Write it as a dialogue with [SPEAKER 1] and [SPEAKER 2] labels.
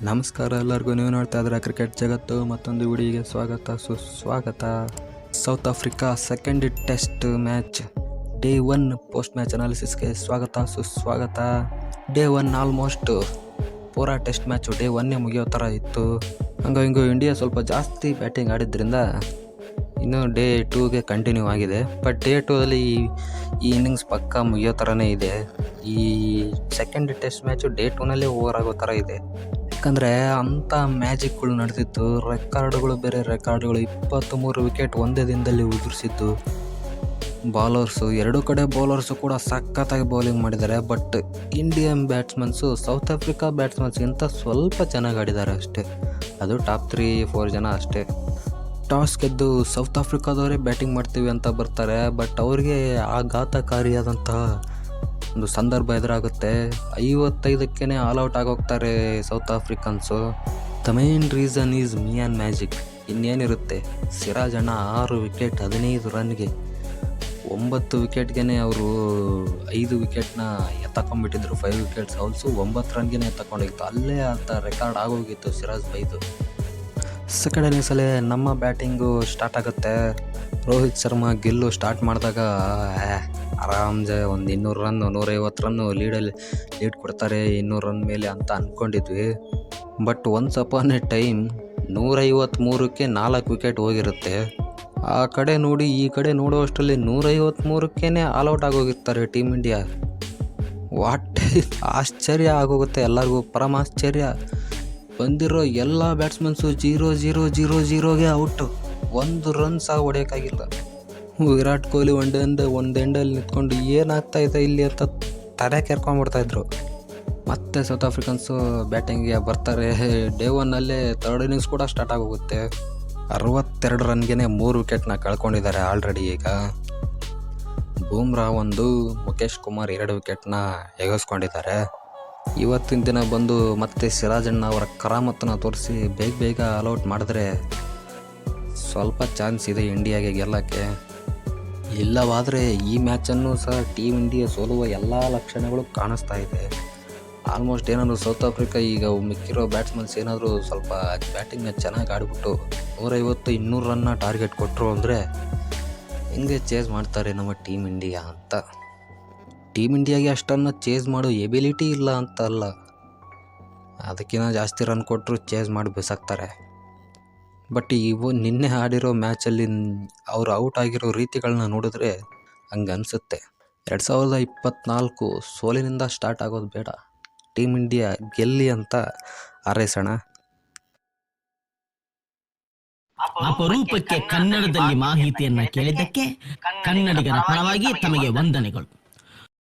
[SPEAKER 1] ನಮಸ್ಕಾರ ಎಲ್ಲರಿಗೂ. ನೀವು ನೋಡ್ತಾ ಇದ್ರೆ ಕ್ರಿಕೆಟ್ ಜಗತ್ತು ಮತ್ತೊಂದು ವಿಡಿಯೋಗೆ ಸ್ವಾಗತ ಸುಸ್ವಾಗತ. South Africa second test match day 1 post match ಅನಾಲಿಸಿಸ್ಗೆ ಸ್ವಾಗತ ಸುಸ್ವಾಗತ. ಡೇ 1 ಆಲ್ಮೋಸ್ಟ್ ಪೂರಾ ಟೆಸ್ಟ್ ಮ್ಯಾಚು ಡೇ 1 ಮುಗಿಯೋ ಥರ ಇತ್ತು. ಹಂಗೂ ಇಂಡಿಯಾ ಸ್ವಲ್ಪ ಜಾಸ್ತಿ ಬ್ಯಾಟಿಂಗ್ ಆಡಿದ್ರಿಂದ ಇನ್ನು ಡೇ 2ಗೆ ಕಂಟಿನ್ಯೂ ಆಗಿದೆ. ಬಟ್ ಡೇ 2ದಲ್ಲಿ ಈ ಇನ್ನಿಂಗ್ಸ್ ಪಕ್ಕ ಮುಗಿಯೋ ಥರನೇ ಇದೆ. ಈ ಸೆಕೆಂಡ್ ಟೆಸ್ಟ್ ಮ್ಯಾಚು ಡೇ 2ನಲ್ಲೇ ಓವರ್ ಆಗೋ ಥರ ಇದೆ. ಯಾಕಂದರೆ ಅಂಥ ಮ್ಯಾಜಿಕ್ಗಳು ನಡೆದಿತ್ತು. ರೆಕಾರ್ಡ್ಗಳು 23 ವಿಕೆಟ್ ಒಂದೇ ದಿನದಲ್ಲಿ ಉದುರಿಸಿದ್ದು. ಬಾಲರ್ಸು ಎರಡೂ ಕಡೆ ಬೌಲರ್ಸು ಕೂಡ ಸಖತ್ತಾಗಿ ಬೌಲಿಂಗ್ ಮಾಡಿದ್ದಾರೆ. ಬಟ್ ಇಂಡಿಯನ್ ಬ್ಯಾಟ್ಸ್ಮನ್ಸು ಸೌತ್ ಆಫ್ರಿಕಾ ಬ್ಯಾಟ್ಸ್ಮನ್ಸ್ಗಿಂತ ಸ್ವಲ್ಪ ಚೆನ್ನಾಗಿ ಆಡಿದ್ದಾರೆ ಅಷ್ಟೇ. ಅದು ಟಾಪ್ 3-4 ಜನ ಅಷ್ಟೇ. ಟಾಸ್ ಗೆದ್ದು ಸೌತ್ ಆಫ್ರಿಕಾದವರೇ ಬ್ಯಾಟಿಂಗ್ ಮಾಡ್ತೀವಿ ಅಂತ ಬರ್ತಾರೆ. ಬಟ್ ಅವ್ರಿಗೆ ಆಘಾತಕಾರಿಯಾದಂತಹ ಒಂದು ಸಂದರ್ಭ ಎದುರಾಗುತ್ತೆ. 55ಕ್ಕೇ ಆಲ್ಔಟ್ ಆಗೋಗ್ತಾರೆ South Africans. The main reason is Mian magic. ಇನ್ನೇನಿರುತ್ತೆ, ಸಿರಾಜ್ ಅಣ್ಣ 6 ವಿಕೆಟ್ 15 ರನ್ಗೆ 9 ವಿಕೆಟ್ಗೆ ಅವರು 5 ವಿಕೆಟ್ನ ಎತ್ತಕೊಂಡ್ಬಿಟ್ಟಿದ್ರು. 5 ವಿಕೆಟ್ಸ್ ಆಲ್ಸೋ 9 ರನ್ಗೆ ಎತ್ತಕೊಂಡಿತ್ತು. ಅಲ್ಲೇ ಅಂತ ರೆಕಾರ್ಡ್ ಆಗೋಗಿತ್ತು ಸಿರಾಜ್ ಬೈದು. ಸೆಕೆಂಡನೇ ಸಲ ನಮ್ಮ ಬ್ಯಾಟಿಂಗು ಸ್ಟಾರ್ಟ್ ಆಗುತ್ತೆ. ರೋಹಿತ್ ಶರ್ಮಾ ಗೆಲ್ಲು ಸ್ಟಾರ್ಟ್ ಮಾಡಿದಾಗ ಆರಾಮ್ಸೆ ಒಂದು 200 ರನ್ 150 ರನ್ನು ಲೀಡ್ ಕೊಡ್ತಾರೆ 200 ರನ್ ಮೇಲೆ ಅಂತ ಅಂದ್ಕೊಂಡಿದ್ವಿ. But once upon a time 153ಕ್ಕೆ 4 ವಿಕೆಟ್ ಹೋಗಿರುತ್ತೆ. ಆ ಕಡೆ ನೋಡಿ ಈ ಕಡೆ ನೋಡುವಷ್ಟರಲ್ಲಿ 153ಕ್ಕೇ ಆಲ್ಔಟ್ ಆಗೋಗಿರ್ತಾರೆ ಟೀಮ್ ಇಂಡಿಯಾ. ಆಶ್ಚರ್ಯ ಆಗೋಗುತ್ತೆ ಎಲ್ಲರಿಗೂ, ಪರಮಾಶ್ಚರ್ಯ. ಬಂದಿರೋ ಎಲ್ಲ ಬ್ಯಾಟ್ಸ್ಮನ್ಸು 0-0-0-0ಗೆ ಔಟು. 1 ರನ್ ಸಹ ಹೊಡೆಯೋಕ್ಕಾಗಿಲ್ಲ. ವಿರಾಟ್ ಕೊಹ್ಲಿ ಒಂದು ಎಂಡಲ್ಲಿ ನಿಂತ್ಕೊಂಡು ಏನಾಗ್ತಾ ಇದೆ ಇಲ್ಲಿ ಅಂತ ತಲೆ ಕೆರ್ಕೊಂಡ್ಬಿಡ್ತಾಯಿದ್ರು. ಮತ್ತೆ ಸೌತ್ ಆಫ್ರಿಕನ್ಸು ಬ್ಯಾಟಿಂಗ್ಗೆ ಬರ್ತಾರೆ. ಡೇ 1ನಲ್ಲೇ ಥರ್ಡ್ ಇನ್ನಿಂಗ್ಸ್ ಕೂಡ ಸ್ಟಾರ್ಟ್ ಆಗೋಗುತ್ತೆ. 62 ರನ್ಗೆ 3 ವಿಕೆಟ್ನ ಕಳ್ಕೊಂಡಿದ್ದಾರೆ ಆಲ್ರೆಡಿ. ಈಗ ಬೂಮ್ರಾ 1, ಮುಖೇಶ್ ಕುಮಾರ್ 2 ವಿಕೆಟ್ನ ಎಗಸ್ಕೊಂಡಿದ್ದಾರೆ. ಇವತ್ತಿನ ದಿನ ಬಂದು ಮತ್ತೆ ಸಿರಾಜಣ್ಣ ಅವರ ಕರಾಮತ್ತನ್ನು ತೋರಿಸಿ ಬೇಗ ಆಲ್ಔಟ್ ಮಾಡಿದ್ರೆ ಸ್ವಲ್ಪ ಚಾನ್ಸ್ ಇದೆ ಇಂಡಿಯಾಗೆ ಗೆಲ್ಲಕ್ಕೆ. ಇಲ್ಲವಾದರೆ ಈ ಮ್ಯಾಚನ್ನು ಸಹ ಟೀಮ್ ಇಂಡಿಯಾ ಸೋಲುವ ಎಲ್ಲ ಲಕ್ಷಣಗಳು ಕಾಣಿಸ್ತಾ ಇದೆ. ಆಲ್ಮೋಸ್ಟ್ ಏನಾದರೂ ಸೌತ್ ಆಫ್ರಿಕಾ ಈಗ ಮಿಕ್ಕಿರೋ ಬ್ಯಾಟ್ಸ್ಮನ್ಸ್ ಏನಾದರೂ ಸ್ವಲ್ಪ ಬ್ಯಾಟಿಂಗ್ನ ಚೆನ್ನಾಗಿ ಆಡಿಬಿಟ್ಟು 150-200 ರನ್ನ ಟಾರ್ಗೆಟ್ ಕೊಟ್ಟರು ಅಂದರೆ ಹೆಂಗೆ ಚೇಸ್ ಮಾಡ್ತಾರೆ ನಮ್ಮ ಟೀಮ್ ಇಂಡಿಯಾ ಅಂತ. ಟೀಮ್ ಇಂಡಿಯಾಗೆ ಅಷ್ಟನ್ನು ಚೇಸ್ ಮಾಡೋ ಎಬಿಲಿಟಿ ಇಲ್ಲ ಅಂತ ಅಲ್ಲ, ಅದಕ್ಕಿಂತ ಜಾಸ್ತಿ ರನ್ ಕೊಟ್ಟರು ಚೇಸ್ ಮಾಡಿ ಬಿಸಾಕ್ತಾರೆ. ಬಟ್ ನಿನ್ನೆ ಆಡಿರೋ ಮ್ಯಾಚಲ್ಲಿ ಅವರು ಔಟ್ ಆಗಿರೋ ರೀತಿಗಳನ್ನ ನೋಡಿದ್ರೆ ಹಂಗೆ ಅನಿಸುತ್ತೆ. 2024 ಸೋಲಿನಿಂದ ಸ್ಟಾರ್ಟ್ ಆಗೋದು ಬೇಡ, ಟೀಮ್ ಇಂಡಿಯಾ ಗೆಲ್ಲಿ ಅಂತ ಹಾರೈಸೋಣ.
[SPEAKER 2] ಅಪರೂಪಕ್ಕೆ ಕನ್ನಡದಲ್ಲಿ ಮಾಹಿತಿಯನ್ನ ಕೇಳಿದ್ದಕ್ಕೆ ಕನ್ನಡಿಗರ ಪರವಾಗಿ ತಮಗೆ ವಂದನೆಗಳು.